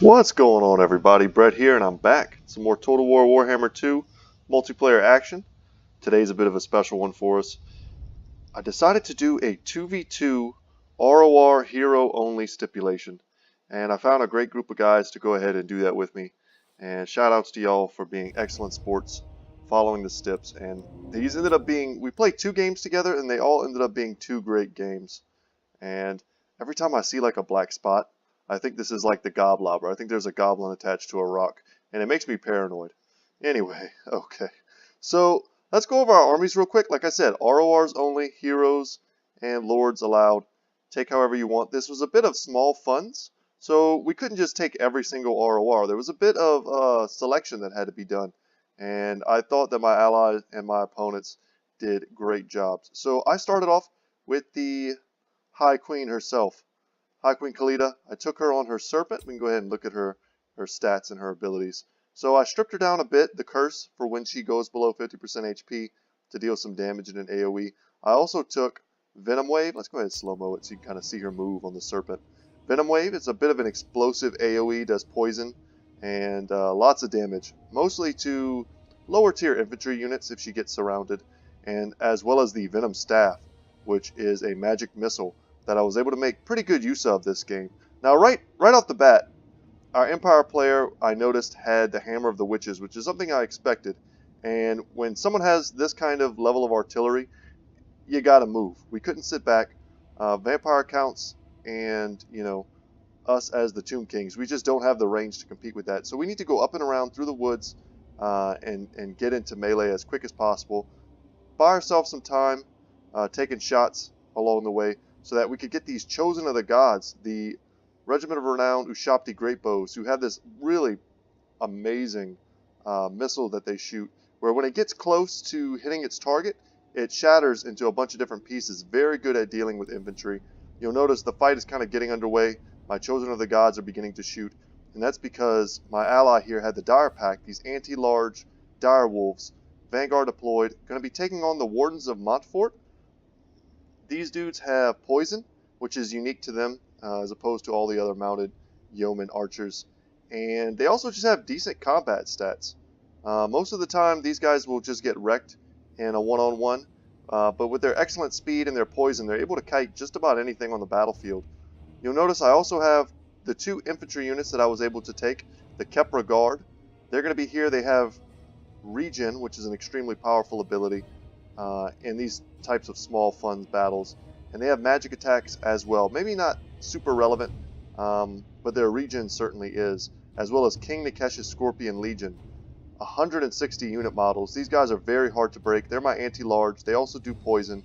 What's going on, everybody? Brett here, and I'm back. Some more Total War Warhammer 2 multiplayer action. Today's a bit of a special one for us. I decided to do a 2v2 ROR hero only stipulation, and I found a great group of guys to go ahead and do that with me. And shout outs to y'all for being excellent sports, following the steps. And these ended up being, we played 2 games together, and they all ended up being 2 great games. And every time I see like a black spot, I think this is like the Goblobber. I think there's a goblin attached to a rock, and it makes me paranoid. Anyway, okay. So let's go over our armies real quick. Like I said, RORs only, heroes and lords allowed. Take however you want. This was a bit of small funds, so we couldn't just take every single ROR. There was a bit of selection that had to be done, and I thought that my allies and my opponents did great jobs. So I started off with the High Queen herself, High Queen Khalida. I took her on her Serpent. We can go ahead and look at her stats and her abilities. So I stripped her down a bit, the curse for when she goes below 50% HP to deal some damage in an AoE. I also took Venom Wave. Let's go ahead and slow-mo it so you can kind of see her move on the Serpent. Venom Wave is a bit of an explosive AoE, does poison and lots of damage, mostly to lower tier infantry units if she gets surrounded, and as well as the Venom Staff, which is a magic missile that I was able to make pretty good use of this game. Now, right off the bat, our Empire player, I noticed, had the Hammer of the Witches, which is something I expected. And when someone has this kind of level of artillery, you gotta move. We couldn't sit back. Vampire counts and, you know, us as the Tomb Kings, we just don't have the range to compete with that. So we need to go up and around through the woods and get into melee as quick as possible. Buy ourselves some time, taking shots along the way, so that we could get these Chosen of the Gods, the Regiment of Renowned Ushabti Greatbows, who have this really amazing missile that they shoot, where when it gets close to hitting its target, it shatters into a bunch of different pieces. Very good at dealing with infantry. You'll notice the fight is kind of getting underway. My Chosen of the Gods are beginning to shoot, and that's because my ally here had the Dire Pack, these anti-large Dire Wolves, Vanguard deployed, going to be taking on the Wardens of Montfort. These dudes have poison, which is unique to them, as opposed to all the other mounted yeoman archers. And they also just have decent combat stats. Most of the time, these guys will just get wrecked in a one-on-one. But with their excellent speed and their poison, they're able to kite just about anything on the battlefield. You'll notice I also have the 2 infantry units that I was able to take, the Kepra Guard. They're going to be here. They have Regen, which is an extremely powerful ability in these types of small fun battles, and they have magic attacks as well. Maybe not super relevant, but their regen certainly is, as well as King Nikesh's Scorpion Legion. 160 unit models. These guys are very hard to break. They're my anti-large. They also do poison,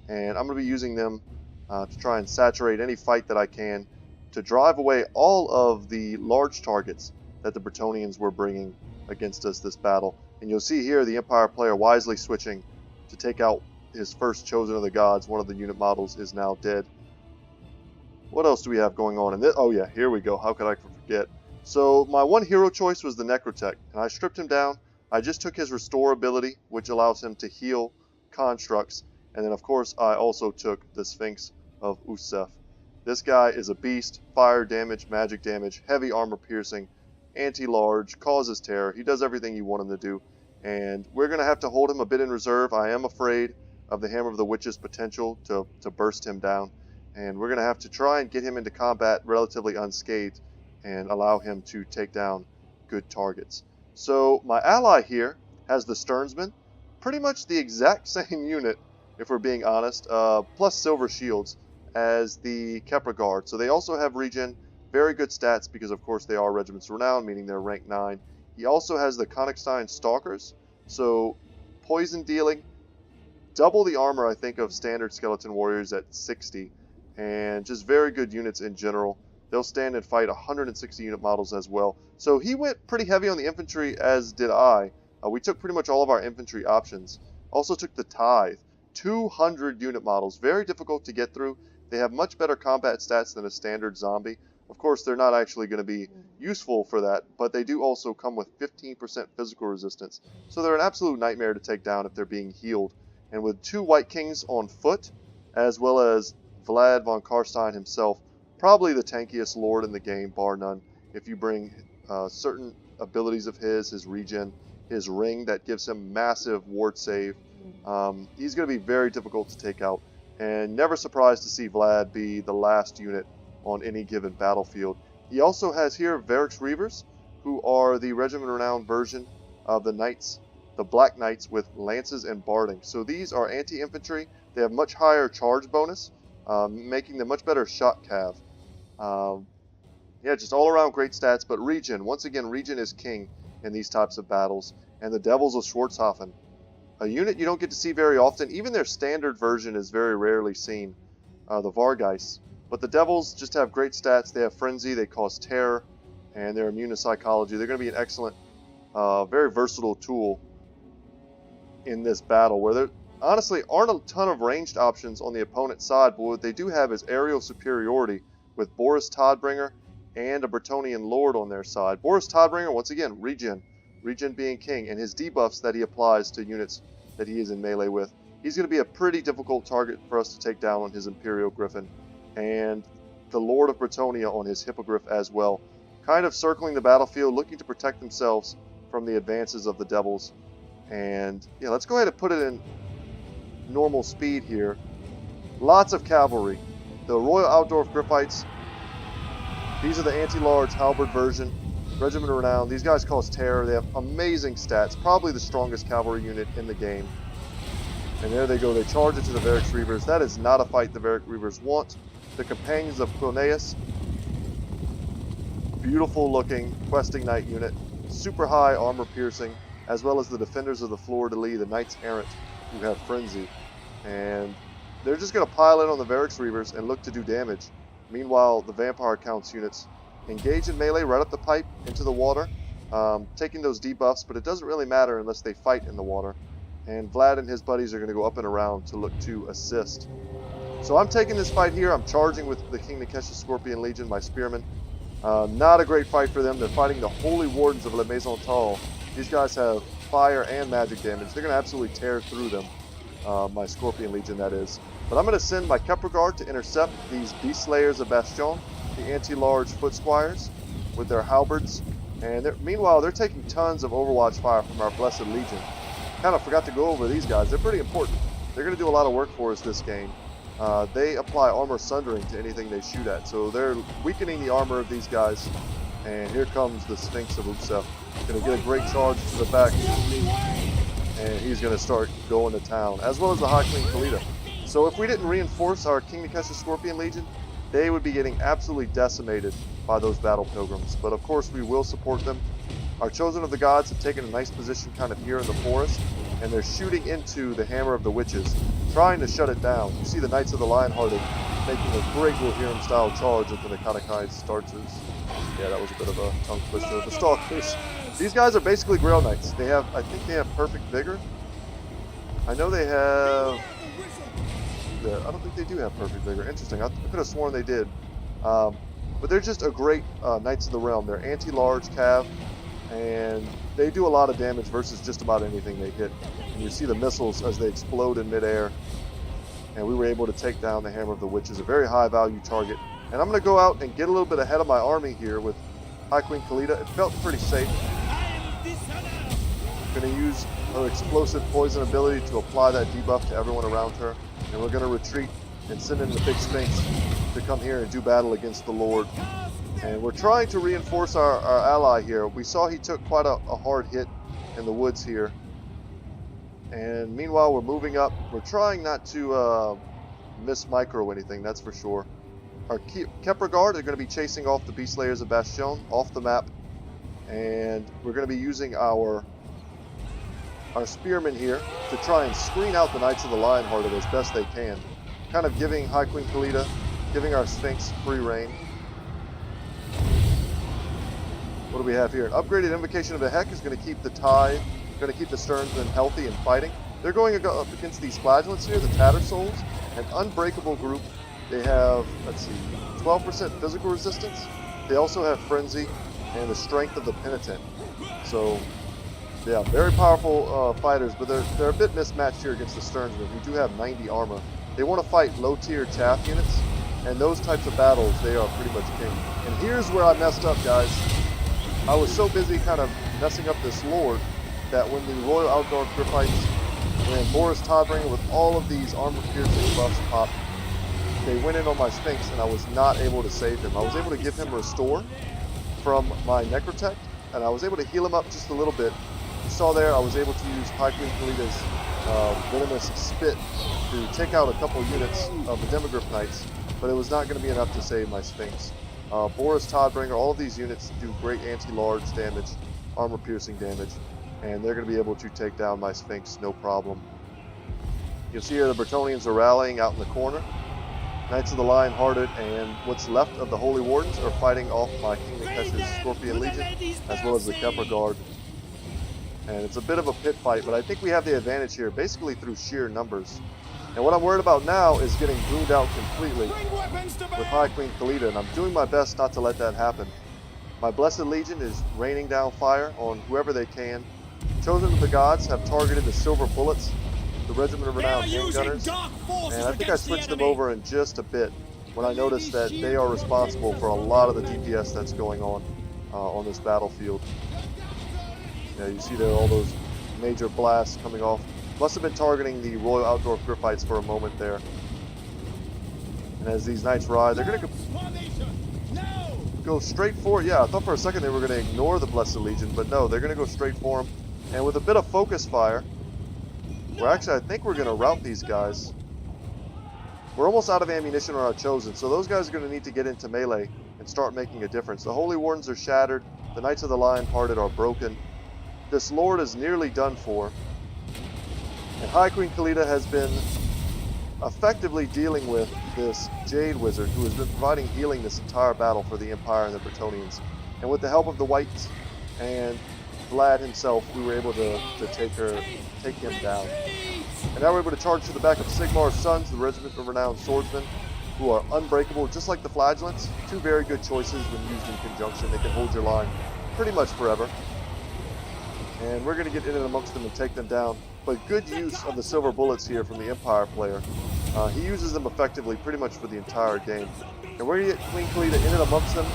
and I'm going to be using them to try and saturate any fight that I can to drive away all of the large targets that the Bretonnians were bringing against us this battle. And you'll see here the Empire player wisely switching to take out his first Chosen of the Gods. One of the unit models is now dead. What else do we have going on in this? Oh yeah, here we go. How could I forget? So my one hero choice was the Necrotech, and I stripped him down. I just took his Restore ability, which allows him to heal constructs, and then of course I also took the Sphinx of Usef. This guy is a beast. Fire damage, magic damage, heavy armor piercing, anti-large, causes terror. He does everything you want him to do, and we're going to have to hold him a bit in reserve. I am afraid of the Hammer of the Witch's potential to burst him down, and we're going to have to try and get him into combat relatively unscathed and allow him to take down good targets. So my ally here has the Sternsman, pretty much the exact same unit, if we're being honest, plus silver shields as the Kepra Guard. So they also have regen, very good stats because of course they are Regiments Renowned, meaning they're rank 9. He also has the Konigstein Stalkers, so poison dealing, double the armor I think of standard skeleton warriors at 60, and just very good units in general. They'll stand and fight 160 unit models as well. So he went pretty heavy on the infantry, as did I. We took pretty much all of our infantry options. Also took the Tithe, 200 unit models, very difficult to get through. They have much better combat stats than a standard zombie. Of course, they're not actually going to be useful for that, but they do also come with 15% physical resistance. So they're an absolute nightmare to take down if they're being healed. And with 2 White Kings on foot, as well as Vlad von Karstein himself, probably the tankiest lord in the game, bar none. if you bring certain abilities of his regen, his ring that gives him massive ward save. He's going to be very difficult to take out, and never surprised to see Vlad be the last unit on any given battlefield. He also has here Varix Reavers, who are the Regiment Renowned version of the Knights, the Black Knights with lances and barding. So these are anti-infantry. They have much higher charge bonus, making them much better shot cav. Yeah, just all around great stats, but regen, once again, regen is king in these types of battles. And the Devils of Schwarzhofen, a unit you don't get to see very often. Even their standard version is very rarely seen, the Vargeist. But the Devils just have great stats. They have Frenzy, they cause terror, and they're immune to psychology. They're going to be an excellent, very versatile tool in this battle, where there honestly aren't a ton of ranged options on the opponent's side, but what they do have is aerial superiority with Boris Todbringer and a Bretonnian Lord on their side. Boris Todbringer, once again, regen being king, and his debuffs that he applies to units that he is in melee with. He's going to be a pretty difficult target for us to take down on his Imperial Griffin, and the Lord of Bretonnia on his Hippogriff as well, kind of circling the battlefield, looking to protect themselves from the advances of the Devils. And yeah, let's go ahead and put it in normal speed here. Lots of cavalry. The Royal Outdorf Griffites, these are the anti-large halberd version. Regiment of Renown, these guys cause terror. They have amazing stats, probably the strongest cavalry unit in the game. And there they go, they charge into the Varix Reavers. That is not a fight the Varix Reavers want. The Companions of Cloneus, beautiful looking questing knight unit, super high armor piercing, as well as the Defenders of the Fleur-de-Lis, the Knights Errant, who have Frenzy. And they're just going to pile in on the Varix Reavers and look to do damage. Meanwhile, the Vampire Counts units engage in melee right up the pipe into the water, taking those debuffs, but it doesn't really matter unless they fight in the water. And Vlad and his buddies are going to go up and around to look to assist. So I'm taking this fight here. I'm charging with the King Nikesha Scorpion Legion, my spearmen. Not a great fight for them. They're fighting the Holy Wardens of La Maison Tal. These guys have fire and magic damage. They're going to absolutely tear through them. My Scorpion Legion, that is. But I'm going to send my Kepler Guard to intercept these Beast Slayers of Bastion, the anti-large foot squires, with their halberds. And meanwhile, they're taking tons of Overwatch fire from our Blessed Legion. Kind of forgot to go over these guys. They're pretty important. They're going to do a lot of work for us this game. They apply armor sundering to anything they shoot at. So they're weakening the armor of these guys. And here comes the Sphinx of Upsef. Going to get a great charge to the back. And he's going to start going to town, as well as the High Queen Khalida. So if we didn't reinforce our King Nikesha Scorpion Legion, they would be getting absolutely decimated by those battle pilgrims. But of course we will support them. Our Chosen of the Gods have taken a nice position kind of here in the forest, and they're shooting into the Hammer of the Witches, trying to shut it down. You see the Knights of the Lionhearted making a great Rohirrim style charge into the Kanakai Starchers. Yeah, that was a bit of a tongue twister. The Stalkers. These guys are basically Grail Knights. They have, I think they have Perfect Vigor. I know they have... I don't think they do have Perfect Vigor. Interesting. I could have sworn they did. But they're just a great Knights of the Realm. They're anti-large cav, and they do a lot of damage versus just about anything they hit. And you see the missiles as they explode in midair. And we were able to take down the Hammer of the Witches, a very high value target. And I'm going to go out and get a little bit ahead of my army here with High Queen Khalida. It felt pretty safe. I'm going to use her explosive poison ability to apply that debuff to everyone around her. And we're going to retreat and send in the big Sphinx to come here and do battle against the Lord. And we're trying to reinforce our ally here. We saw he took quite a hard hit in the woods here. And meanwhile, we're moving up. We're trying not to miss micro anything, that's for sure. Our Kepler Guard are going to be chasing off the Beast Slayers of Bastion off the map. And we're going to be using our spearmen here to try and screen out the Knights of the Lionhearted as best they can. Kind of giving High Queen Khalida, giving our Sphinx free reign. What do we have here? An upgraded Invocation of the Heck is going to keep the Tide, going to keep the Sternsmen healthy and fighting. They're going up against these Flagellants here, the Tattersouls, an unbreakable group. They have, let's see, 12% physical resistance. They also have Frenzy and the Strength of the Penitent. So, yeah, very powerful fighters, but they're a bit mismatched here against the Sternsmen, who do have 90 armor. They want to fight low-tier chaff units, And those types of battles, they are pretty much king. And here's where I messed up, guys. I was so busy kind of messing up this Lord that when the Royal Outdoor Grippites, when Boris Todbringer with all of these armor-piercing buffs popped, they went in on my Sphinx and I was not able to save him. I was able to give him Restore from my Necrotech, and I was able to heal him up just a little bit. You saw there, I was able to use High Queen Khalida's Venomous Spit to take out a couple units of the Demogryph Knights, but it was not going to be enough to save my Sphinx. Boris Todbringer, all of these units do great anti-large damage, armor-piercing damage, and they're going to be able to take down my Sphinx no problem. You'll see here the Bretonnians are rallying out in the corner. Knights of the Lion-Hearted and what's left of the Holy Wardens are fighting off my King Nikesh's Scorpion Legion, as well as the Kepler Guard. And it's a bit of a pit fight, but I think we have the advantage here, basically through sheer numbers. And what I'm worried about now is getting boomed out completely with High Queen Khalida, and I'm doing my best not to let that happen. My Blessed Legion is raining down fire on whoever they can. Chosen of the Gods have targeted the Silver Bullets, the Regiment of Renowned Handgunners, and I think I switched them over in just a bit when I noticed that they are responsible for a lot of the DPS that's going on this battlefield. Yeah, you see there all those major blasts coming off. Must have been targeting the Royal Outdoor Grippites for a moment there. And as these knights ride, they're going to go straight for it. Yeah, I thought for a second they were going to ignore the Blessed Legion, but no, they're going to go straight for them. And with a bit of focus fire, I think we're going to rout these guys. We're almost out of ammunition on our Chosen, so those guys are going to need to get into melee and start making a difference. The Holy Wardens are shattered. The Knights of the Lion-Hearted are broken. This Lord is nearly done for. And High Queen Khalida has been effectively dealing with this Jade Wizard, who has been providing healing this entire battle for the Empire and the Bretonnians. And with the help of the Whites and Vlad himself, we were able to take him down. And now we're able to charge to the back of Sigmar's Sons, the Regiment of Renowned Swordsmen, who are unbreakable, just like the Flagellants. Two very good choices when used in conjunction. They can hold your line pretty much forever. And we're going to get in and amongst them and take them down. But good use of the silver bullets here from the Empire player. He uses them effectively pretty much for the entire game. And we're going to get Queen Khalida in and amongst them,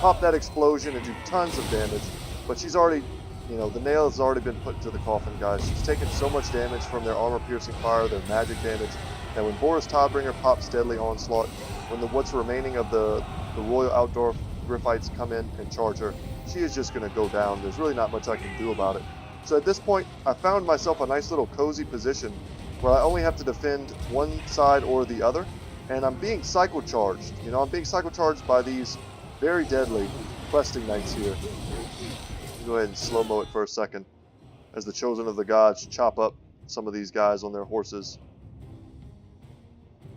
pop that explosion and do tons of damage. But she's already, the nail has already been put into the coffin, guys. She's taken so much damage from their armor-piercing fire, their magic damage, that when Boris Todbringer pops Deadly Onslaught, when what's remaining of the Royal Outdoor Grippites come in and charge her, she is just going to go down. There's really not much I can do about it. So at this point, I found myself a nice little cozy position where I only have to defend one side or the other, and I'm being cycle charged. I'm being cycle charged by these very deadly questing knights here. Go ahead and slow-mo it for a second as the Chosen of the Gods chop up some of these guys on their horses.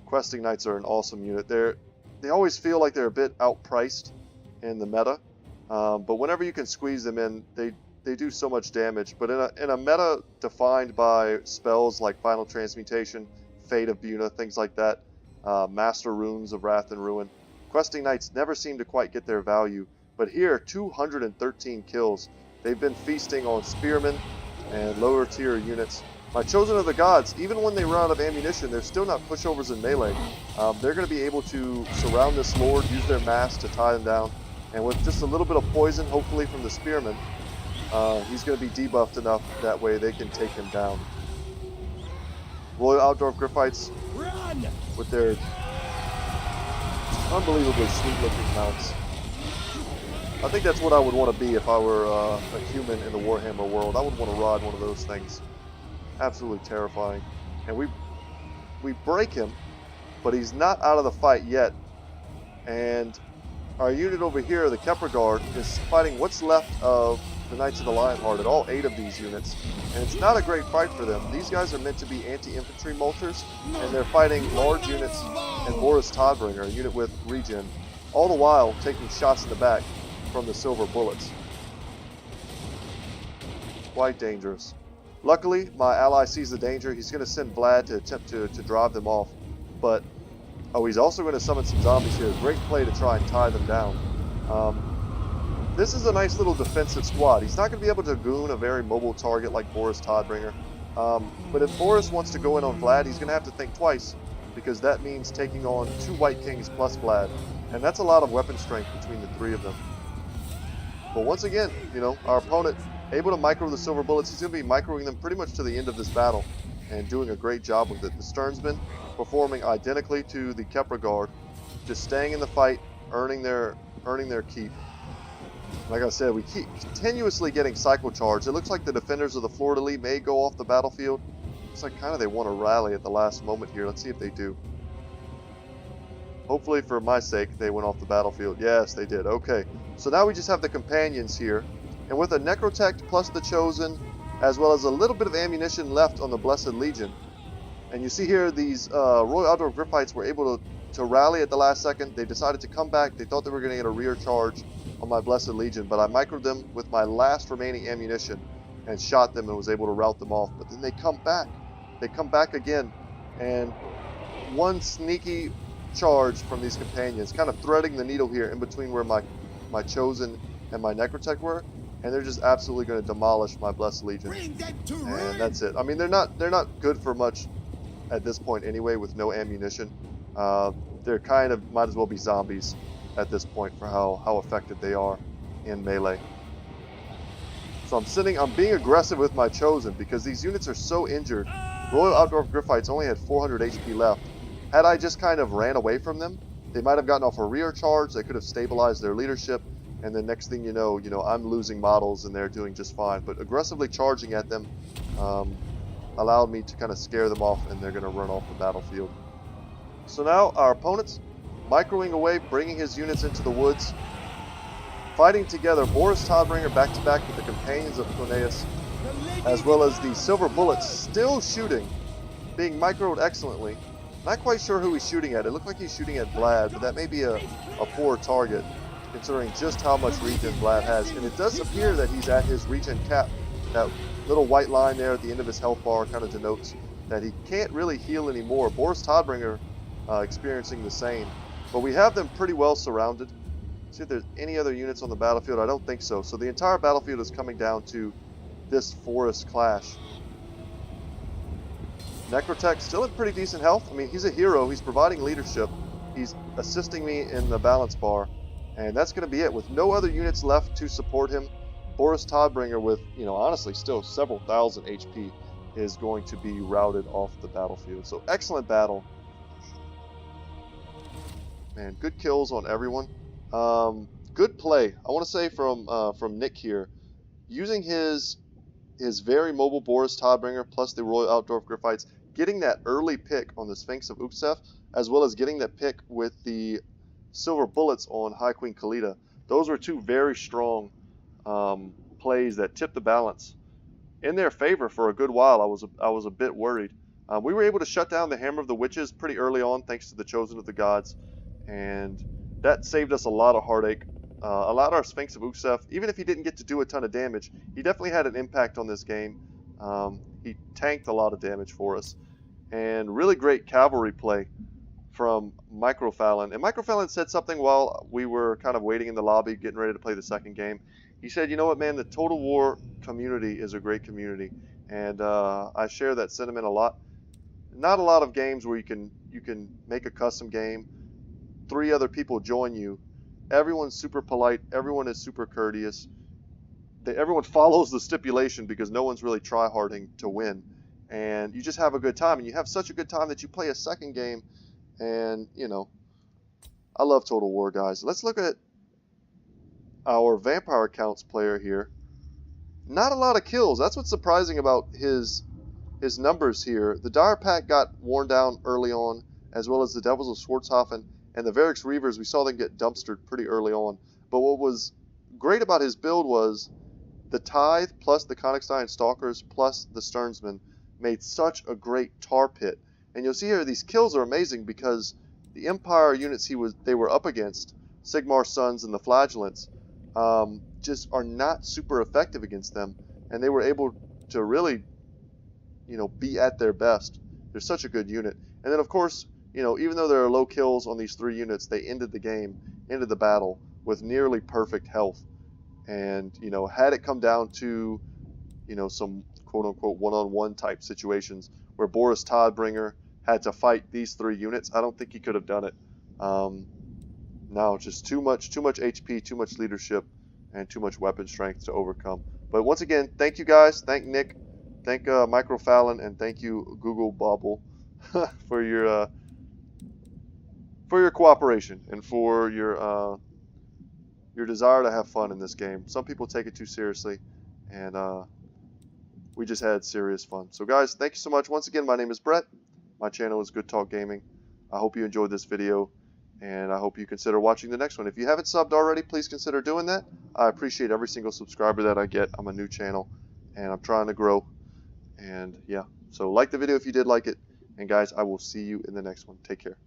Questing knights are an awesome unit. They always feel like they're a bit outpriced in the meta, but whenever you can squeeze them in, they do so much damage. But in a meta defined by spells like Final Transmutation, Fate of Buna, things like that, Master Runes of Wrath and Ruin, questing knights never seem to quite get their value. But here, 213 kills. They've been feasting on spearmen and lower tier units. My Chosen of the Gods, even when they run out of ammunition, they're still not pushovers in melee. They're going to be able to surround this Lord, use their mass to tie them down. And with just a little bit of poison, hopefully from the spearmen, he's going to be debuffed enough that way they can take him down. Royal Outdoor Grippites with their unbelievably sweet-looking mounts. I think that's what I would want to be if I were a human in the Warhammer world. I would want to ride one of those things. Absolutely terrifying. And we break him, but he's not out of the fight yet. And our unit over here, the Kepler Guard, is fighting what's left of the Knights of the Lion-Hearted, all 8 of these units. And it's not a great fight for them. These guys are meant to be anti-infantry molters, and they're fighting large units and Boris Todbringer, a unit with regen, all the while taking shots in the back from the silver bullets. Quite dangerous. Luckily, my ally sees the danger. He's going to send Vlad to attempt to drive them off. But, he's also going to summon some zombies here. Great play to try and tie them down. This is a nice little defensive squad. He's not going to be able to goon a very mobile target like Boris Todbringer. But if Boris wants to go in on Vlad, he's going to have to think twice, because that means taking on 2 White Kings plus Vlad, and that's a lot of weapon strength between the 3 of them. But once again, you know, our opponent able to micro the silver bullets. He's going to be microing them pretty much to the end of this battle and doing a great job with it. The Sternsmen performing identically to the Kepra Guard, just staying in the fight, earning their keep. Like I said, we keep continuously getting cycle charged. It looks like the defenders of the Fleur-de-Lis may go off the battlefield. Looks like kind of they want to rally at the last moment here. Let's see if they do. Hopefully, for my sake, they went off the battlefield. Yes, they did. Okay, so now we just have the companions here. And with a Necrotect plus the Chosen, as well as a little bit of ammunition left on the Blessed Legion. And you see here, these Royal Outdoor Griphites were able to rally at the last second. They decided to come back. They thought they were going to get a rear charge on my Blessed Legion, but I microed them with my last remaining ammunition and shot them and was able to rout them off. But then they come back. They come back again. And one sneaky charge from these companions, kind of threading the needle here in between where my Chosen and my Necrotech were, and they're just absolutely going to demolish my Blessed Legion. And that's it. I mean, they're not good for much at this point anyway, with no ammunition. They're kind of might as well be zombies at this point for how effective they are in melee. So I'm being aggressive with my Chosen because these units are so injured. Royal Outdoor Griphites only had 400 HP left. Had I just kind of ran away from them, they might have gotten off a rear charge. They could have stabilized their leadership, and the next thing you know, I'm losing models and they're doing just fine. But aggressively charging at them allowed me to kind of scare them off, and they're going to run off the battlefield. So now our opponent's microing away, bringing his units into the woods, fighting together. Boris Todbringer back to back with the companions of Corneas, as well as the silver bullets still shooting, being microed excellently. Not quite sure who he's shooting at. It looked like he's shooting at Vlad, but that may be a poor target considering just how much regen Vlad has. And it does appear that he's at his regen cap. That little white line there at the end of his health bar kind of denotes that he can't really heal anymore. Boris Todbringer experiencing the same. But we have them pretty well surrounded. See if there's any other units on the battlefield. I don't think so. So the entire battlefield is coming down to this forest clash. Necrotech still in pretty decent health. I mean, he's a hero. He's providing leadership. He's assisting me in the balance bar. And that's going to be it. With no other units left to support him, Boris Todbringer with, honestly still several thousand HP is going to be routed off the battlefield. So excellent battle. Man, good kills on everyone. Good play. I want to say from Nick here. Using his very mobile Boris Todbringer plus the Royal Outdoor Griphites, getting that early pick on the Sphinx of Uksef, as well as getting that pick with the silver bullets on High Queen Khalida. Those were two very strong plays that tipped the balance in their favor for a good while. I was a bit worried. We were able to shut down the Hammer of the Witches pretty early on thanks to the Chosen of the Gods, and that saved us a lot of heartache. Allowed our Sphinx of Uksef, even if he didn't get to do a ton of damage, he definitely had an impact on this game. He tanked a lot of damage for us. And really great cavalry play from Microfallon. And Microfallon said something while we were kind of waiting in the lobby, getting ready to play the second game. He said, you know what, man, the Total War community is a great community. And I share that sentiment a lot. Not a lot of games where you can make a custom game, 3 other people join you. Everyone's super polite. Everyone is super courteous. Everyone follows the stipulation because no one's really try-harding to win. And you just have a good time. And you have such a good time that you play a second game. And, I love Total War, guys. Let's look at our Vampire Counts player here. Not a lot of kills. That's what's surprising about his numbers here. The Dire Pack got worn down early on, as well as the Devils of Schwarzhofen. And the Varix Reavers, we saw them get dumpstered pretty early on. But what was great about his build was the Tithe plus the Königstein Stalkers plus the Sternsmen made such a great tar pit. And you'll see here these kills are amazing because the Empire units they were up against, Sigmar's Sons and the Flagellants, just are not super effective against them. And they were able to really, be at their best. They're such a good unit. And then, of course, even though there are low kills on these 3 units, they ended the battle with nearly perfect health. And, had it come down to, some quote-unquote one-on-one type situations where Boris Todbringer had to fight these 3 units. I don't think he could have done it. No, just too much HP, too much leadership, and too much weapon strength to overcome. But once again, thank you guys. Thank Nick. Thank Micro Fallon, and thank you Google Bobble for your cooperation and for your desire to have fun in this game. Some people take it too seriously, and we just had serious fun. So guys, thank you so much. Once again, my name is Brett. My channel is Good Talk Gaming. I hope you enjoyed this video, and I hope you consider watching the next one. If you haven't subbed already, please consider doing that. I appreciate every single subscriber that I get. I'm a new channel, and I'm trying to grow. And yeah, so like the video if you did like it. And guys, I will see you in the next one. Take care.